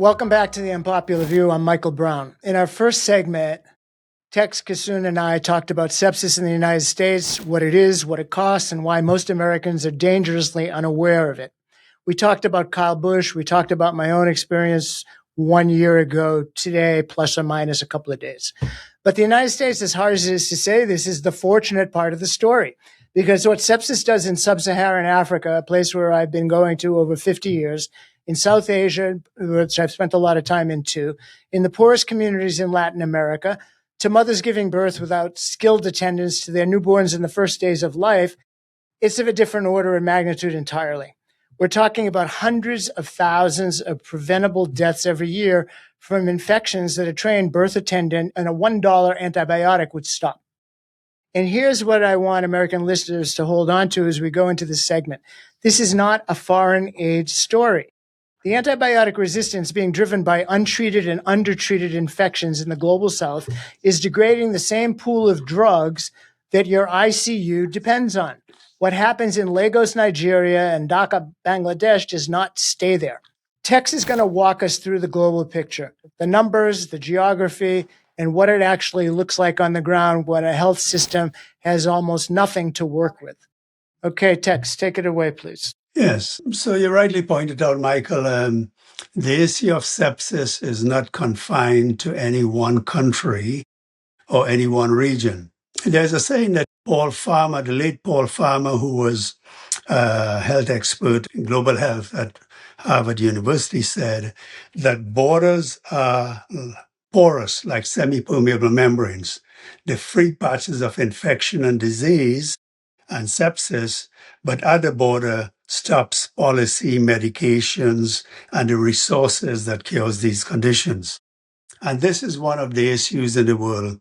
Welcome back to the Unpopular View. I'm Michael Brown. In our first segment, Tex, Kissoon, and I talked about sepsis in the United States, what it is, what it costs, and why most Americans are dangerously unaware of it. We talked about Kyle Busch. We talked about my own experience 1 year ago today, plus or minus a couple of days. But the United States, as hard as it is to say, this is the fortunate part of the story. Because what sepsis does in Sub-Saharan Africa, a place where I've been going to over 50 years, in South Asia, which I've spent a lot of time in too, in the poorest communities in Latin America, to mothers giving birth without skilled attendance to their newborns in the first days of life, it's of a different order of magnitude entirely. We're talking about hundreds of thousands of preventable deaths every year from infections that a trained birth attendant and a $1 antibiotic would stop. And here's what I want American listeners to hold on to as we go into this segment. This is not a foreign aid story. The antibiotic resistance being driven by untreated and undertreated infections in the global south is degrading the same pool of drugs that your ICU depends on. What happens in Lagos, Nigeria, and Dhaka, Bangladesh does not stay there. Tex is going to walk us through the global picture, the numbers, the geography, and what it actually looks like on the ground when a health system has almost nothing to work with. Okay, Tex, take it away, please. Yes. So you rightly pointed out, Michael, the issue of sepsis is not confined to any one country or any one region. There's a saying that Paul Farmer, the late Paul Farmer, who was a health expert in global health at Harvard University, said that borders are porous like semi-permeable membranes. The free patches of infection and disease and sepsis, but at the border stops policy, medications, and the resources that cause these conditions. And this is one of the issues in the world.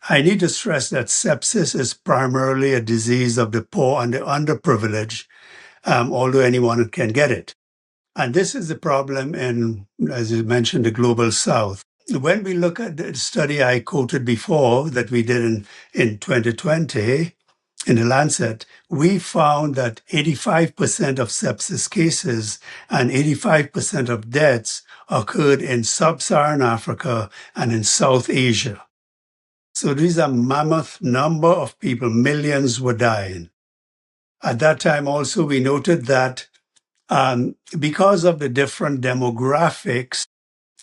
I need to stress that sepsis is primarily a disease of the poor and the underprivileged, although anyone can get it. And this is the problem in, as you mentioned, the global south. When we look at the study I quoted before that we did in 2020, in the Lancet, we found that 85% of sepsis cases and 85% of deaths occurred in Sub-Saharan Africa and in South Asia. So these are mammoth number of people, millions were dying. At that time also, we noted that because of the different demographics,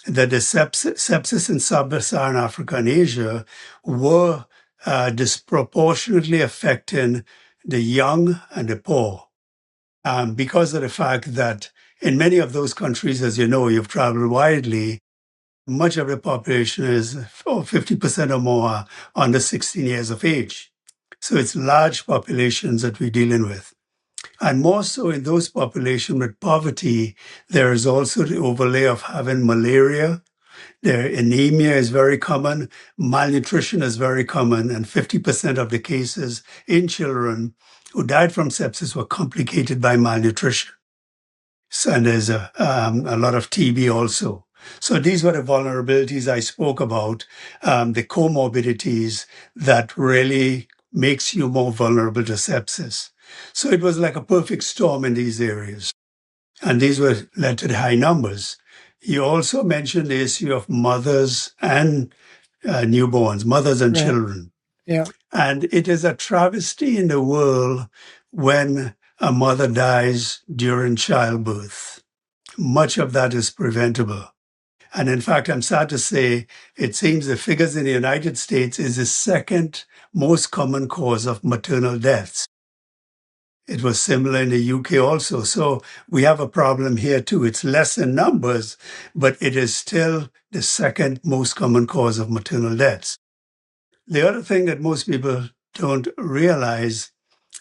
that the sepsis in Sub-Saharan Africa and Asia were disproportionately affecting the young and the poor because of the fact that in many of those countries, as you know, you've traveled widely, much of the population is 50% or more under 16 years of age. So it's large populations that we're dealing with. And more so in those populations with poverty, there is also the overlay of having malaria. Their anemia is very common, malnutrition is very common, and 50% of the cases in children who died from sepsis were complicated by malnutrition. So, and there's a lot of TB also. So these were the vulnerabilities I spoke about, the comorbidities that really makes you more vulnerable to sepsis. So it was like a perfect storm in these areas. And these were led to the high numbers. You also mentioned the issue of mothers and newborns, mothers and children. Yeah. And it is a travesty in the world when a mother dies during childbirth. Much of that is preventable. And in fact, I'm sad to say, it seems the figures in the United States is the second most common cause of maternal deaths. It was similar in the UK also. So we have a problem here too. It's less in numbers, but it is still the second most common cause of maternal deaths. The other thing that most people don't realize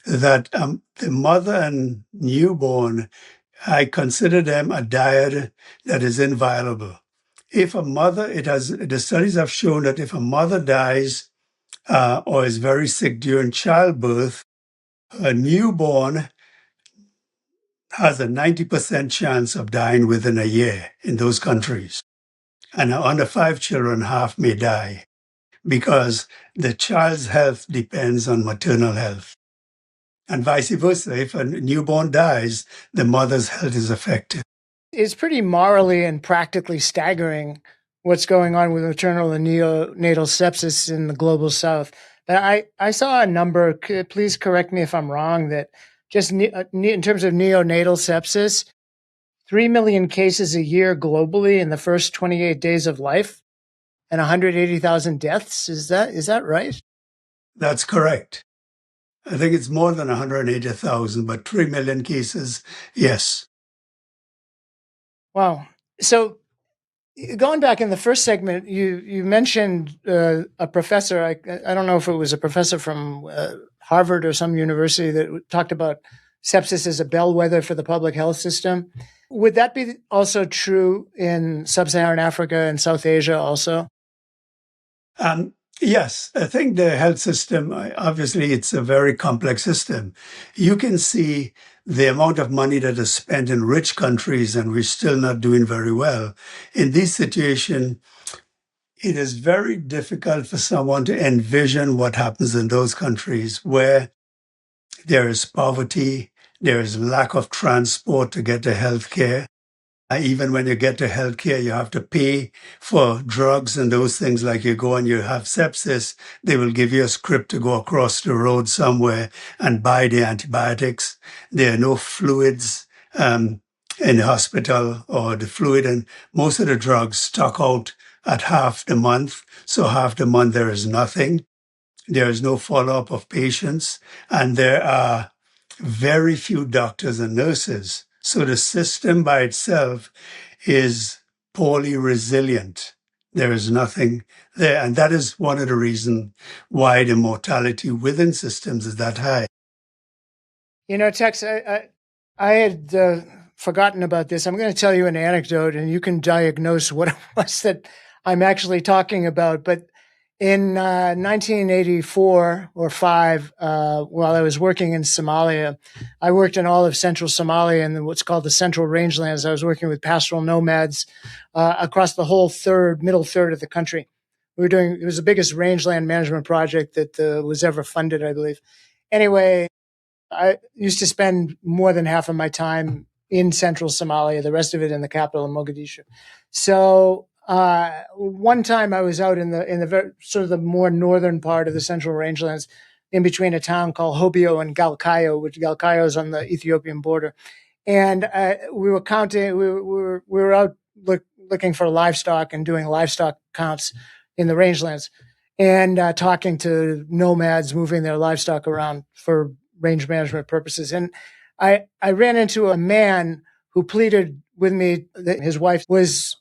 is that the mother and newborn, I consider them a dyad that is inviolable. If a mother, the studies have shown that if a mother dies or is very sick during childbirth, a newborn has a 90% chance of dying within a year in those countries. And under 5 children, half may die because the child's health depends on maternal health. And vice versa, if a newborn dies, the mother's health is affected. It's pretty morally and practically staggering what's going on with maternal and neonatal sepsis in the global south. But I saw a number, please correct me if I'm wrong, that just in terms of neonatal sepsis, 3 million cases a year globally in the first 28 days of life and 180,000 deaths. Is that right? That's correct. I think it's more than 180,000, but 3 million cases, yes. Wow. So going back in the first segment, you mentioned a professor. I don't know if it was a professor from Harvard or some university that talked about sepsis as a bellwether for the public health system. Would that be also true in Sub-Saharan Africa and South Asia also? Yes, I think the health system, obviously, it's a very complex system. You can see the amount of money that is spent in rich countries, and we're still not doing very well. In this situation, it is very difficult for someone to envision what happens in those countries where there is poverty, there is lack of transport to get to health care. Even when you get to healthcare, you have to pay for drugs and those things. Like you go and you have sepsis, they will give you a script to go across the road somewhere and buy the antibiotics. There are no fluids in the hospital, or the fluid and most of the drugs stock out at half the month. So half the month there is nothing. There is no follow-up of patients, and there are very few doctors and nurses. So the system by itself is poorly resilient. There is nothing there. And that is one of the reasons why the mortality within systems is that high. You know, Tex, I had forgotten about this. I'm going to tell you an anecdote, and you can diagnose what it was that I'm actually talking about. But in 1984 or 5, while I was working in Somalia, I worked in all of central Somalia and what's called the central rangelands. I was working with pastoral nomads across the whole middle third of the country. It was the biggest rangeland management project that was ever funded, I believe. Anyway, I used to spend more than half of my time in central Somalia, the rest of it in the capital of Mogadishu. So one time I was out in the very, sort of the more northern part of the central rangelands, in between a town called Hobyo and Galkayo, which Galkayo is on the Ethiopian border. And we were counting. We were out looking for livestock and doing livestock counts in the rangelands, and talking to nomads moving their livestock around for range management purposes. And I ran into a man who pleaded with me that his wife was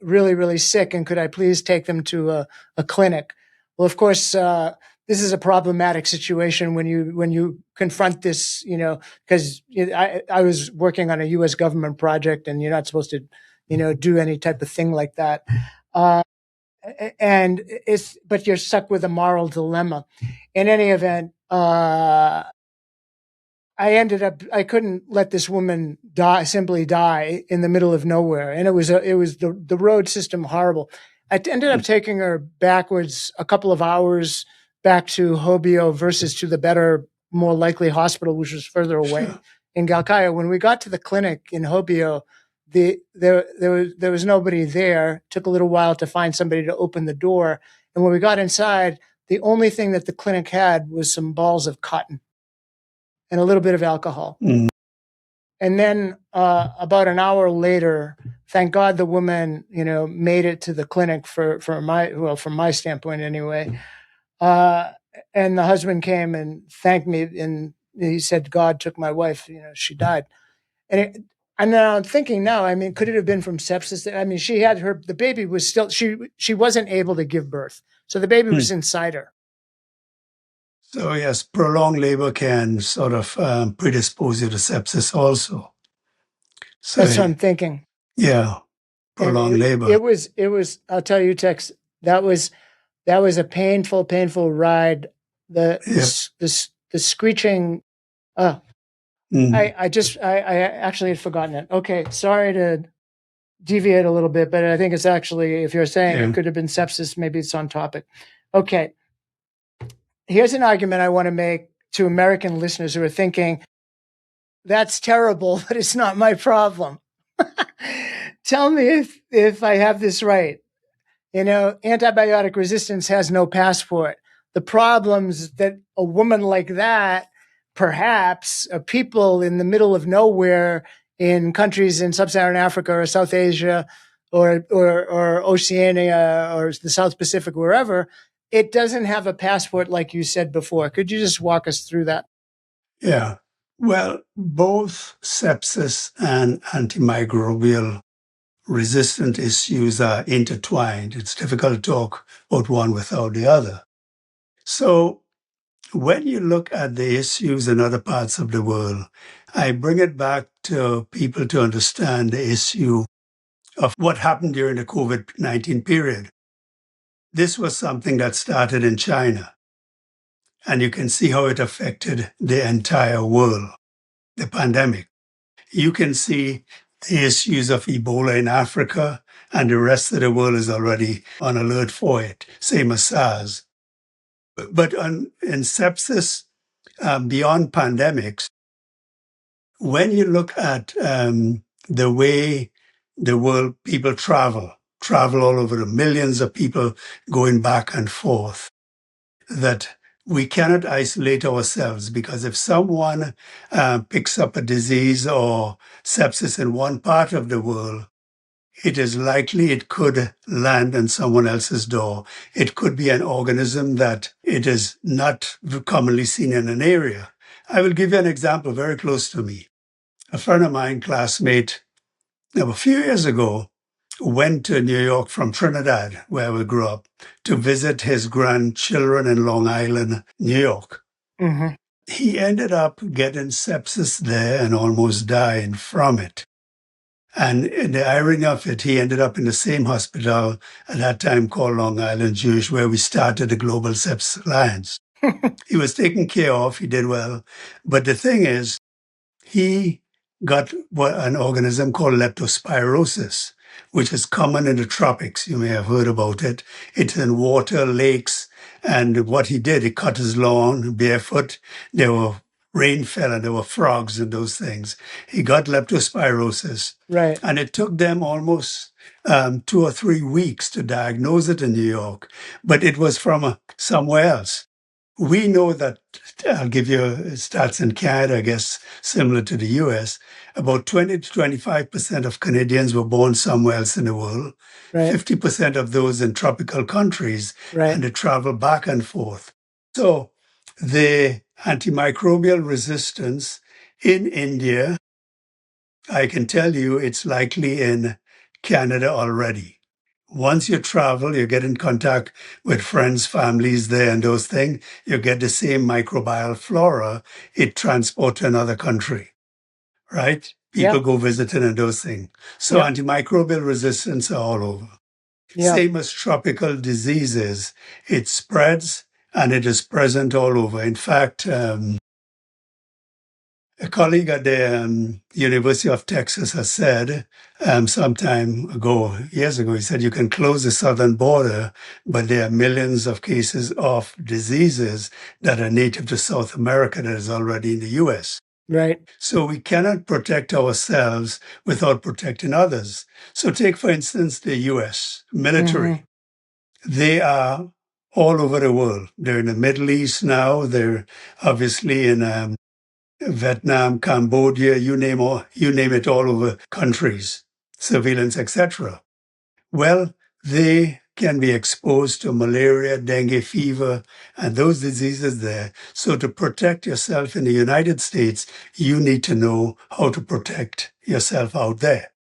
really, really sick, and could I please take them to a clinic? Well, of course, this is a problematic situation when you confront this, because I was working on a U.S. government project, and you're not supposed to, do any type of thing like that. But you're stuck with a moral dilemma. In any event, I couldn't let this woman simply die in the middle of nowhere. And it was the road system horrible. I ended up taking her backwards a couple of hours back to Hobyo versus to the better, more likely hospital, which was further away in Galkayo. When we got to the clinic in Hobyo, there was nobody there. It took a little while to find somebody to open the door. And when we got inside, the only thing that the clinic had was some balls of cotton and a little bit of alcohol. Mm. And then about an hour later, thank God the woman, made it to the clinic from my standpoint anyway. And the husband came and thanked me, and he said, God took my wife, she died. And now I'm thinking now, could it have been from sepsis? She had the baby was still, she wasn't able to give birth. So the baby was inside her. So yes, prolonged labor can sort of predispose you to sepsis also. So, that's what I'm thinking. Yeah, prolonged labor. It was. I'll tell you, Tex. That was a painful ride. The screeching. I actually had forgotten it. Okay, sorry to deviate a little bit, but I think it's actually, if you're saying it could have been sepsis, maybe it's on topic. Okay. Here's an argument I want to make to American listeners who are thinking, that's terrible, but it's not my problem. Tell me if I have this right. Antibiotic resistance has no passport. The problems that a woman like that, perhaps, people in the middle of nowhere in countries in Sub-Saharan Africa or South Asia or Oceania or the South Pacific, wherever, it doesn't have a passport like you said before. Could you just walk us through that? Yeah. Well, both sepsis and antimicrobial resistant issues are intertwined. It's difficult to talk about one without the other. So when you look at the issues in other parts of the world, I bring it back to people to understand the issue of what happened during the COVID-19 period. This was something that started in China, and you can see how it affected the entire world, the pandemic. You can see the issues of Ebola in Africa, and the rest of the world is already on alert for it, same as SARS. But in sepsis, beyond pandemics, when you look at the way the world people travel all over, the millions of people going back and forth, that we cannot isolate ourselves, because if someone picks up a disease or sepsis in one part of the world, it is likely it could land on someone else's door. It could be an organism that it is not commonly seen in an area. I will give you an example very close to me. A friend of mine, classmate, a few years ago, went to New York from Trinidad, where we grew up, to visit his grandchildren in Long Island, New York. Mm-hmm. He ended up getting sepsis there and almost dying from it. And the irony of it, he ended up in the same hospital at that time called Long Island Jewish, where we started the Global Sepsis Alliance. He was taken care of, he did well. But the thing is, he got an organism called leptospirosis, which is common in the tropics. You may have heard about it. It's in water, lakes. And what he did, he cut his lawn barefoot. There were rain fell and there were frogs and those things. He got leptospirosis. Right. And it took them almost 2 or 3 weeks to diagnose it in New York. But it was from somewhere else. We know that, I'll give you stats in Canada, I guess, similar to the US, about 20 to 25% of Canadians were born somewhere else in the world, Right. 50% of those in tropical countries, Right. and they travel back and forth. So the antimicrobial resistance in India, I can tell you it's likely in Canada already. Once you travel, you get in contact with friends, families there and those things, you get the same microbial flora it transports to another country, right? People Yep. go visiting and those things. So Yep. antimicrobial resistance are all over. Yep. Same as tropical diseases. It spreads and it is present all over. In fact, a colleague at the University of Texas has said some time ago, years ago, he said you can close the southern border, but there are millions of cases of diseases that are native to South America that is already in the US. Right. So we cannot protect ourselves without protecting others. So take, for instance, the US military. Mm-hmm. They are all over the world. They're in the Middle East now. They're obviously in Vietnam, Cambodia, you name it, all over countries, surveillance, etc. Well, they can be exposed to malaria, dengue fever, and those diseases there. So to protect yourself in the United States, you need to know how to protect yourself out there.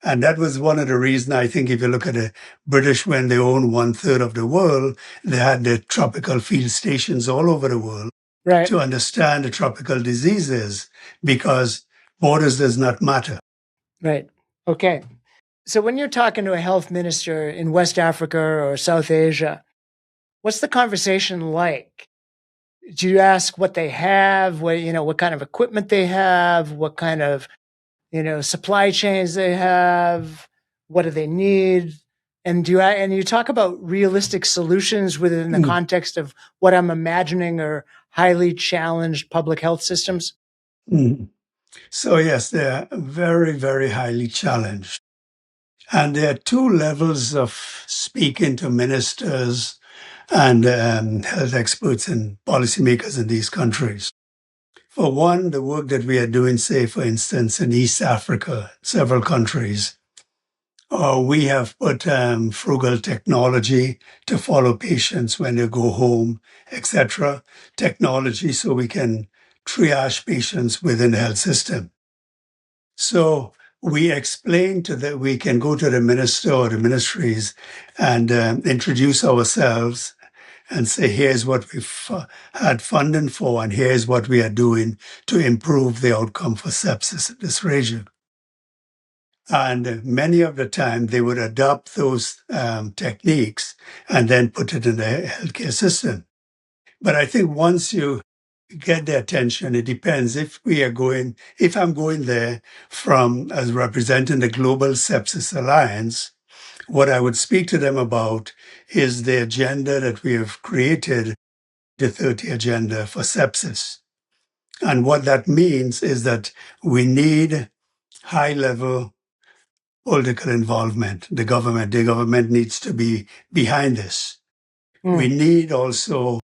And that was one of the reasons, I think, if you look at the British, when they owned 1/3 of the world, they had the tropical field stations all over the world. Right. To understand the tropical diseases, because borders does not matter. Right. Okay. So when you're talking to a health minister in West Africa or South Asia, what's the conversation like? Do you ask what they have, what kind of equipment they have, what kind of, supply chains they have, what do they need? And you talk about realistic solutions within the context of what I'm imagining are highly challenged public health systems? Mm. So yes, they're very, very highly challenged. And there are two levels of speaking to ministers and health experts and policymakers in these countries. For one, the work that we are doing, say, for instance, in East Africa, several countries, we have put frugal technology to follow patients when they go home, etc. Technology so we can triage patients within the health system. So we explain to that we can go to the minister or the ministries and introduce ourselves and say, here's what we've had funding for, and here's what we are doing to improve the outcome for sepsis in this region. And many of the time, they would adopt those techniques and then put it in the healthcare system. But I think once you get their attention, it depends if I'm going there from as representing the Global Sepsis Alliance, what I would speak to them about is the agenda that we have created, the 30 agenda for sepsis. And what that means is that we need high level political involvement. The government needs to be behind this. We need also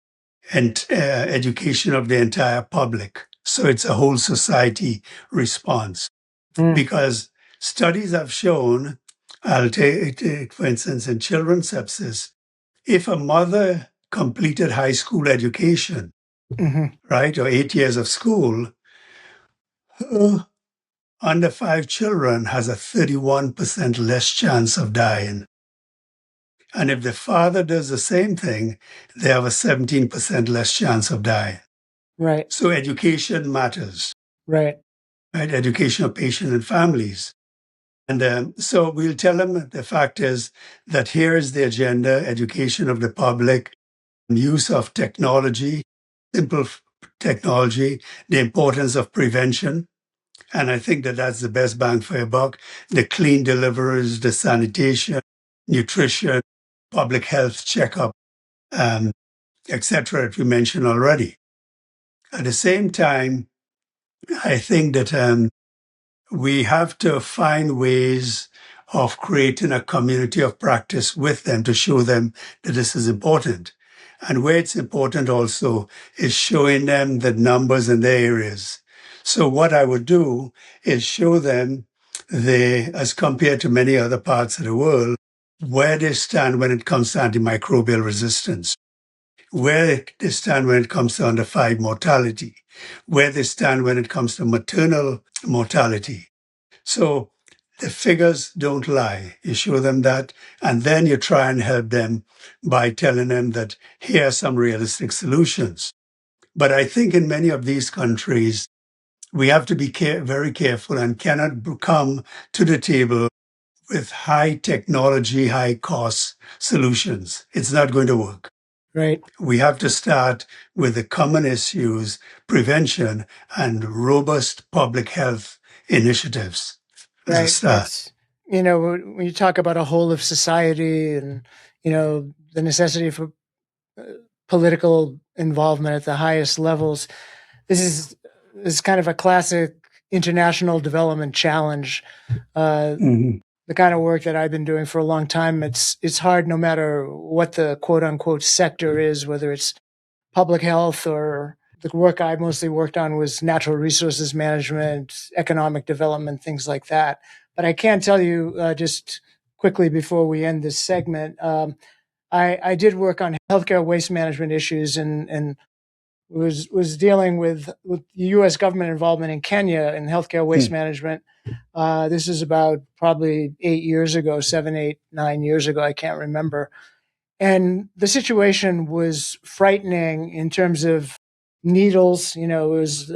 education of the entire public. So it's a whole society response. Because studies have shown, I'll take for instance, in children's sepsis, if a mother completed high school education, right, or 8 years of school, her under 5 children has a 31% less chance of dying. And if the father does the same thing, they have a 17% less chance of dying. Right. So education matters, Right. right? Education of patients and families. And so we'll tell them the fact is that here is the agenda, education of the public, use of technology, simple technology, the importance of prevention. And I think that that's the best bang for your buck. The clean deliveries, the sanitation, nutrition, public health checkup, etc. that we mentioned already. At the same time, I think that we have to find ways of creating a community of practice with them to show them that this is important. And where it's important also is showing them the numbers in their areas. So what I would do is show them as compared to many other parts of the world, where they stand when it comes to antimicrobial resistance, where they stand when it comes to under 5 mortality, where they stand when it comes to maternal mortality. So the figures don't lie. You show them that, and then you try and help them by telling them that here are some realistic solutions. But I think in many of these countries, we have to be very careful and cannot come to the table with high technology, high cost solutions. It's not going to work. Right. We have to start with the common issues, prevention, and robust public health initiatives as a Right. start. It's, when you talk about a whole of society and, the necessity for political involvement at the highest levels, this is kind of a classic international development challenge. Mhm. The kind of work that I've been doing for a long time, it's hard no matter what the quote unquote sector is, whether it's public health or the work I mostly worked on was natural resources management, economic development, things like that. But I can tell you just quickly before we end this segment, I did work on healthcare waste management issues and was dealing with the U.S. government involvement in Kenya in healthcare waste management. This is about probably 8 years ago, 7, 8, 9 years ago. I can't remember. And the situation was frightening in terms of needles. It was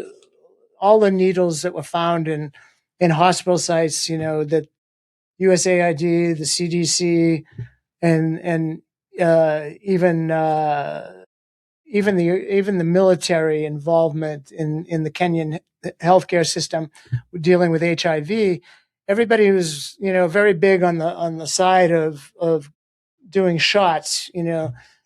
all the needles that were found in hospital sites. That USAID, the CDC, and even the military involvement in the Kenyan healthcare system dealing with HIV. Everybody was very big on the side of doing shots,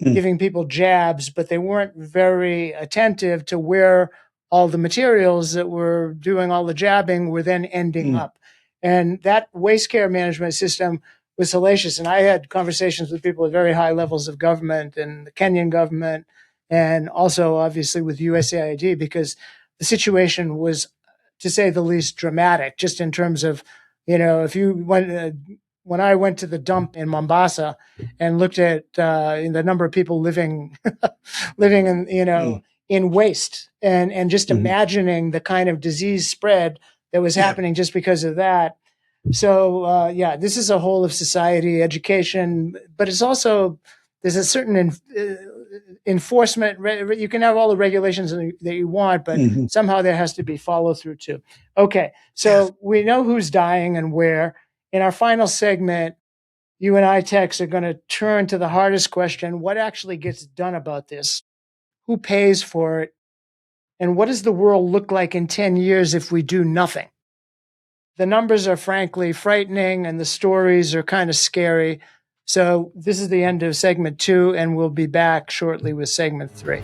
Mm. giving people jabs, but they weren't very attentive to where all the materials that were doing all the jabbing were then ending up. And that waste care management system was hellacious. And I had conversations with people at very high levels of government and the Kenyan government, and also obviously with USAID, because the situation was, to say the least, dramatic, just in terms of, if you went, when I went to the dump in Mombasa and looked at the number of people living in, in waste, and just imagining the kind of disease spread that was happening just because of that. So, this is a whole of society education, but it's also, there's a certain enforcement. You can have all the regulations that you want, but somehow there has to be follow through too. Okay, so we know who's dying and where. In our final segment, you and I, Tex, are going to turn to the hardest question: what actually gets done about this? Who pays for it? And what does the world look like in 10 years if we do nothing? The numbers are frankly frightening and the stories are kind of scary. So this is the end of segment 2, and we'll be back shortly with segment 3.